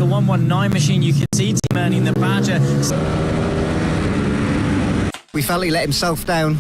the 119 machine, you can see Team Ernie the Badger. We felt he let himself down.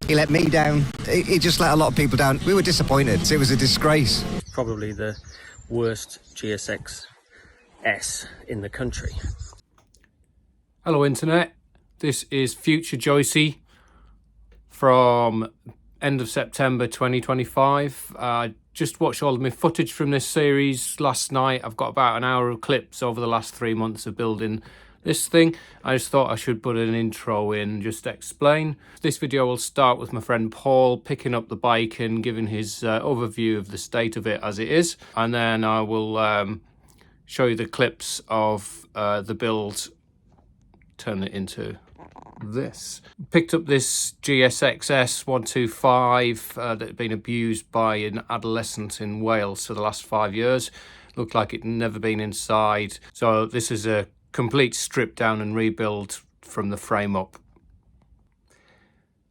He let me down. He just let a lot of people down. We were disappointed. It was a disgrace. Probably the worst GSX-S in the country. Hello Internet, this is Future Joycey from end of September 2025. I just watched all of my footage from this series last night. I've got about an hour of clips over the last 3 months of building this thing. I just thought I should put an intro in just to explain. This video will start with my friend Paul picking up the bike and giving his overview of the state of it as it is, and then I will show you the clips of the build, turn it into this. Picked up this GSX-S125 that had been abused by an adolescent in Wales for the last 5 years. Looked like it'd never been inside. So this is a complete strip down and rebuild from the frame up.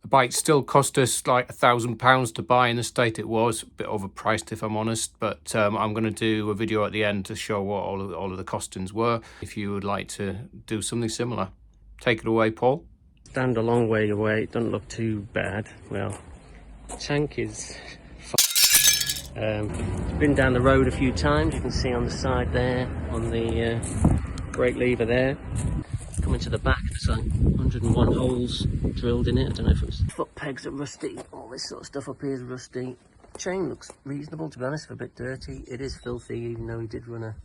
The bike still cost us like £1,000 to buy in the state it was. A bit overpriced if I'm honest, but I'm going to do a video at the end to show what all of the costings were, if you would like to do something similar. Take it away, Paul. Stand a long way away, it doesn't look too bad. Well, the tank is been down the road a few times. You can see on the side there, on the brake lever there. Coming to the back, there's like 101 holes drilled in it. I don't know if it was foot pegs are rusty, all this sort of stuff up here is rusty. Chain looks reasonable, to be honest, a bit dirty. It is filthy, even though he did run a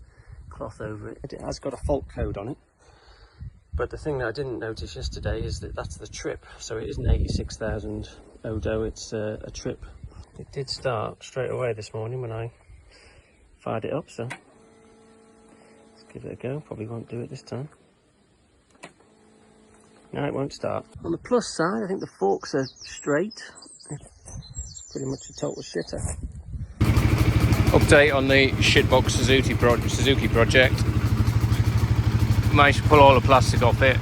cloth over it. It has got a fault code on it. But the thing that I didn't notice yesterday is that that's the trip. So it isn't 86,000 Odo, it's a trip. It did start straight away this morning when I fired it up, so let's give it a go. Probably won't do it this time. No, it won't start. On the plus side, I think the forks are straight. It's pretty much a total shitter. Update on the shitbox Suzuki project. Managed to pull all the plastic off it,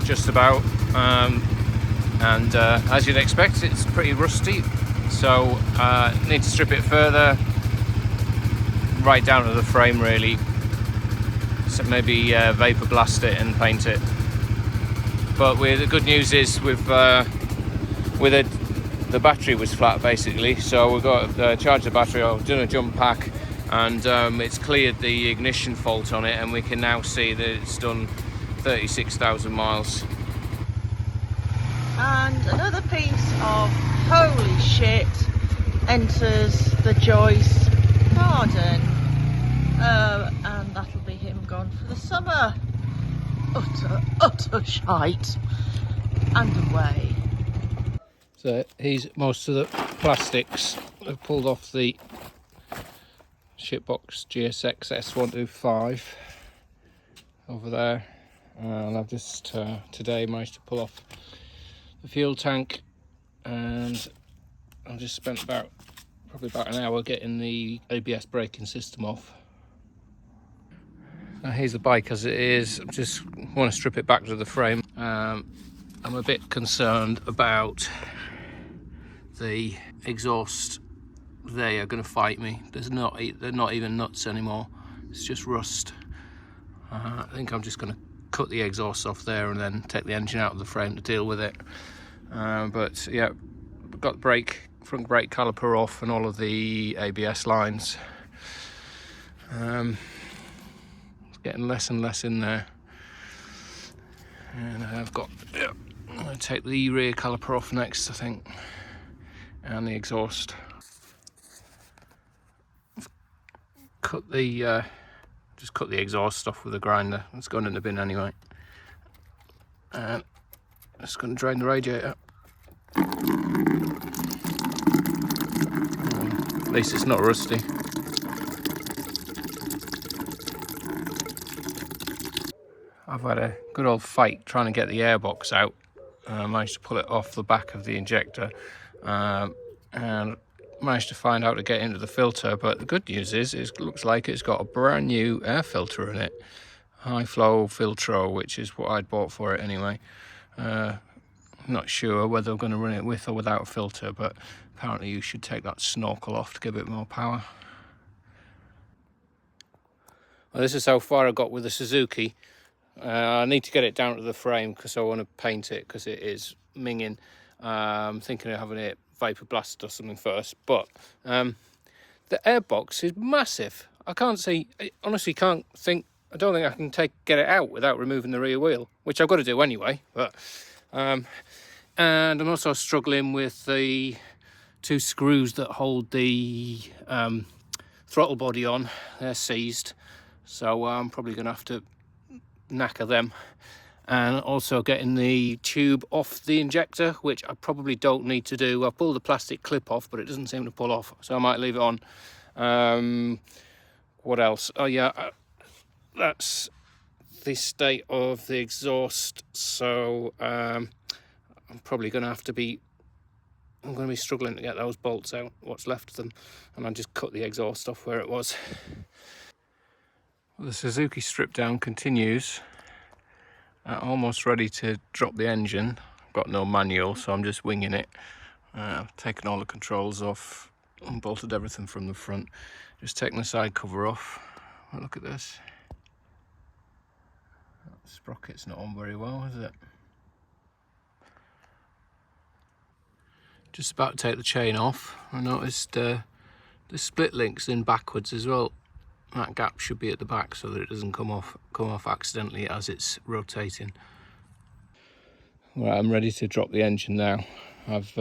just about, and as you'd expect, it's pretty rusty, so need to strip it further, right down to the frame really, so maybe vapor blast it and paint it. But the good news is with it, the battery was flat basically, so we've got to charge the battery. I've done a jump pack, and it's cleared the ignition fault on it, and we can now see that it's done 36,000 miles. And another piece of holy shit enters the Joyce garden. And that'll be him gone for the summer. Utter shite. And away. So most of the plastics have pulled off the shitbox GSX-S125 over there, and I've just today managed to pull off the fuel tank, and I've just spent probably about an hour getting the ABS braking system off. Now here's the bike as it is. I just want to strip it back to the frame. I'm a bit concerned about the exhaust. They are going to fight me. They're not even nuts anymore. It's just rust. I think I'm just going to cut the exhaust off there and then take the engine out of the frame to deal with it. But yeah, got the front brake caliper off and all of the ABS lines. It's getting less and less in there. And I'm going to take the rear caliper off next, I think, and the exhaust. Just cut the exhaust off with a grinder. It's going in the bin anyway. And just going to drain the radiator. At least it's not rusty. I've had a good old fight trying to get the airbox out. I managed to pull it off the back of the injector, and managed to find out to get into the filter. But the good news is it looks like it's got a brand new air filter in it, high flow Filtro, which is what I'd bought for it anyway. I'm not sure whether I'm going to run it with or without a filter, but apparently you should take that snorkel off to give it more power. Well, this is how far I got with the Suzuki. I need to get it down to the frame because I want to paint it because it is minging. Thinking of having it vapor blasted or something first, but the airbox is massive. I can't see, I honestly can't think, I don't think I can get it out without removing the rear wheel, which I've got to do anyway. But and I'm also struggling with the 2 screws that hold the throttle body on. They're seized, so I'm probably going to have to knacker them, and also getting the tube off the injector, which I probably don't need to do. I've pulled the plastic clip off, but it doesn't seem to pull off, so I might leave it on. What else? Oh yeah, that's the state of the exhaust, so I'm probably going to have to be I'm going to be struggling to get those bolts out, what's left of them, and I'll just cut the exhaust off where it was. The Suzuki strip down continues. Almost ready to drop the engine. I've got no manual, so I'm just winging it. I've taken all the controls off, unbolted everything from the front. Just taking the side cover off. Look at this. That sprocket's not on very well, is it? Just about to take the chain off. I noticed the split link's in backwards as well. That gap should be at the back so that it doesn't come off accidentally as it's rotating. Right, I'm ready to drop the engine now. I've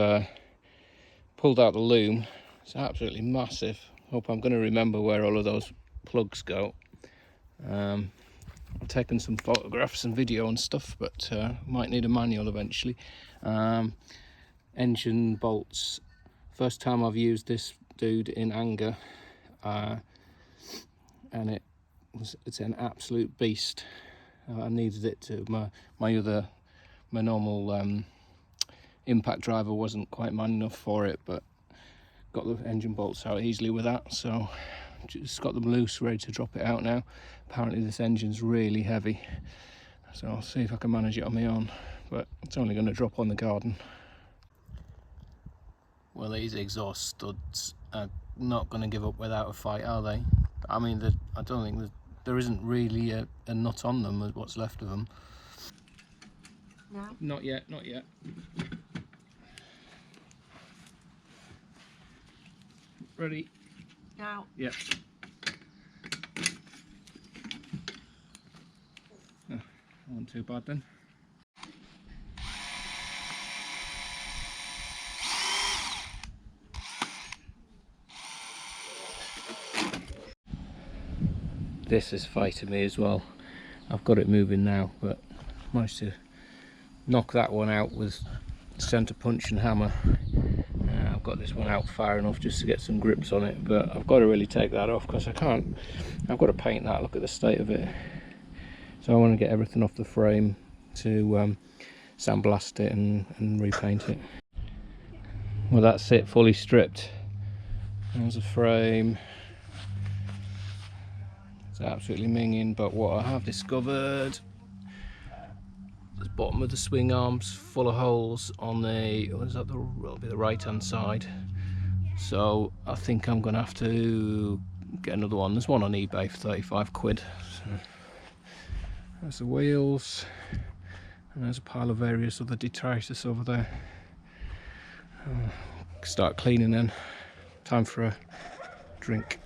pulled out the loom. It's absolutely massive. Hope I'm going to remember where all of those plugs go. I've taken some photographs and video and stuff, but might need a manual eventually. Engine bolts. First time I've used this dude in anger. And it's an absolute beast. I needed it to my normal impact driver wasn't quite man enough for it, but got the engine bolts out easily with that, so just got them loose, ready to drop it out now. Apparently this engine's really heavy, so I'll see if I can manage it on my own, but it's only going to drop on the garden. Well, these exhaust studs are not going to give up without a fight, are they? I mean, I don't think there isn't really a nut on them, what's left of them. No. Not yet, not yet. Ready? Now. Yep. Oh, not too bad then. This is fighting me as well. I've got it moving now, but managed to knock that one out with centre punch and hammer. I've got this one out far enough just to get some grips on it, but I've got to really take that off because I can't. I've got to paint that. Look at the state of it. So I want to get everything off the frame to sandblast it and repaint it. Well, that's it, fully stripped. There's a frame. Absolutely minging, but what I have discovered, the bottom of the swing arms full of holes on the, what is that, it'll be the right hand side, so I think I'm gonna have to get another one. There's one on eBay for 35 quid. So there's the wheels, and there's a pile of various other detritus over there. Start cleaning then. Time for a drink.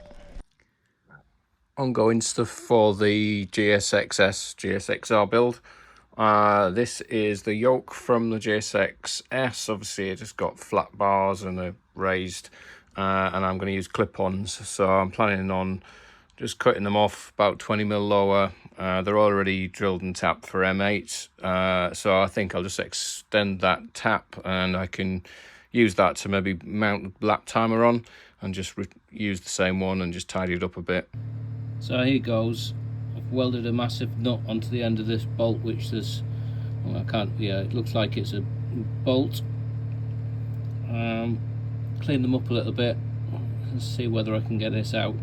Ongoing stuff for the GSX-R build. This is the yoke from the GSX-S. Obviously it just got flat bars and a raised, and I'm going to use clip-ons, so I'm planning on just cutting them off about 20mm lower. They're already drilled and tapped for M8, so I think I'll just extend that tap and I can use that to maybe mount the lap timer on and just use the same one and just tidy it up a bit. So here goes. I've welded a massive nut onto the end of this bolt, which there's, well, I can't, yeah, it looks like it's a bolt. Clean them up a little bit and see whether I can get this out.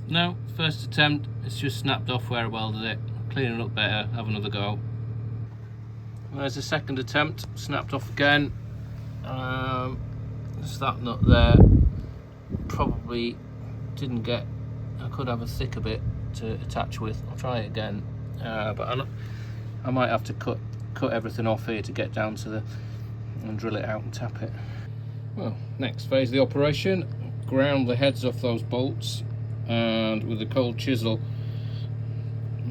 No, first attempt, it's just snapped off where I welded it. Clean it up better, have another go. There's the second attempt, snapped off again. There's that nut there. Probably didn't get I could have a thicker bit to attach with. I'll try it again, but I might have to cut everything off here to get down to and drill it out and tap it. Well, next phase of the operation, ground the heads off those bolts, and with a cold chisel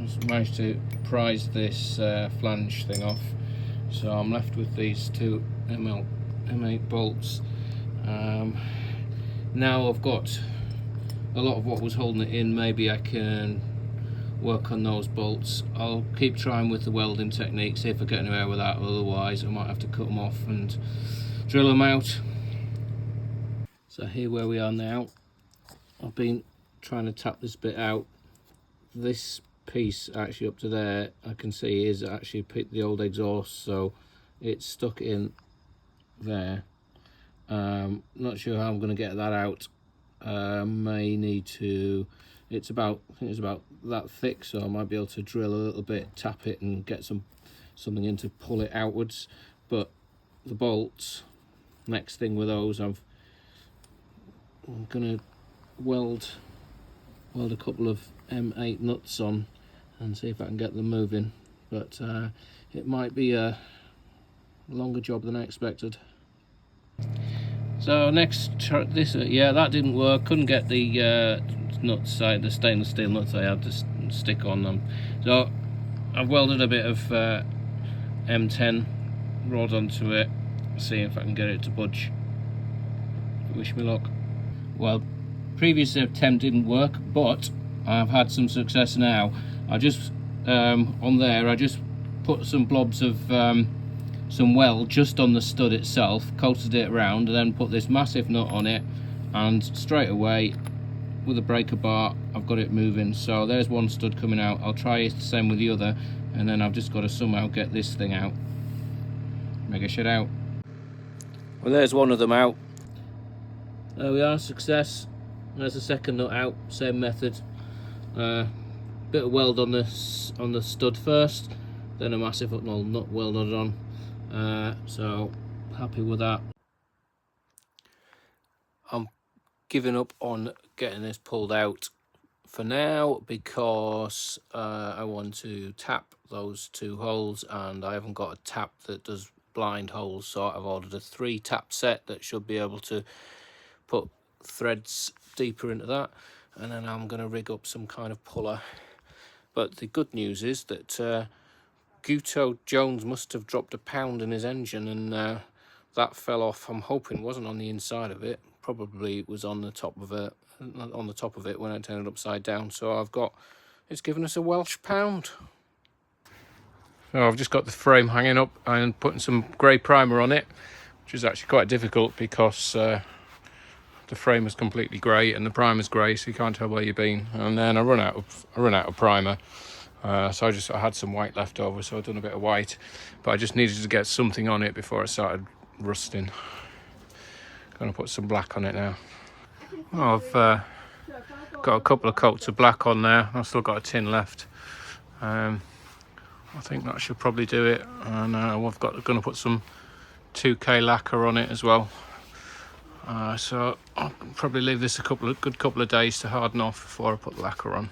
just managed to prise this flange thing off. So I'm left with these two M8 bolts. Now I've got a lot of what was holding it in. Maybe I can work on those bolts. I'll keep trying with the welding technique, see if I get anywhere with that. Otherwise I might have to cut them off and drill them out. So here where we are now, I've been trying to tap this bit out. This piece actually up to there I can see is actually the old exhaust, so it's stuck in there. Not sure how I'm going to get that out. May need to, I think it's about that thick, so I might be able to drill a little bit, tap it and get something in to pull it outwards. But the bolts, next thing with those, I'm gonna weld a couple of M8 nuts on and see if I can get them moving, but it might be a longer job than I expected. So next, yeah, that didn't work. Couldn't get the nuts, the stainless steel nuts I had to stick on them. So I've welded a bit of M10 rod onto it, see if I can get it to budge. Wish me luck. Well, previous attempt didn't work, but I've had some success now. I just on there I just put some blobs of some weld just on the stud itself, coated it around, and then put this massive nut on it, and straight away with a breaker bar I've got it moving. So there's one stud coming out. I'll try it the same with the other, and then I've just got to somehow get this thing out, make a shit out. Well, there's one of them out. There we are, success. There's the second nut out, same method. Bit of weld on the stud first, then a massive nut welded on. So happy with that. I'm giving up on getting this pulled out for now because I want to tap those two holes, and I haven't got a tap that does blind holes, so I've ordered a 3 tap set that should be able to put threads deeper into that, and then I'm going to rig up some kind of puller. But the good news is that Guto Jones must have dropped a pound in his engine, and that fell off. I'm hoping it wasn't on the inside of it, probably it was on the top of it, when I turned it upside down. So it's given us a Welsh pound. So I've just got the frame hanging up and putting some grey primer on it, which is actually quite difficult because the frame is completely grey and the primer's grey, so you can't tell where you've been. And then I run out of primer. So I had some white left over, so I've done a bit of white, but I just needed to get something on it before I started rusting. Going to put some black on it now. Well, I've got a couple of coats of black on there. I've still got a tin left. I think that should probably do it, and I've going to put some 2K lacquer on it as well. So I'll probably leave this a good couple of days to harden off before I put the lacquer on.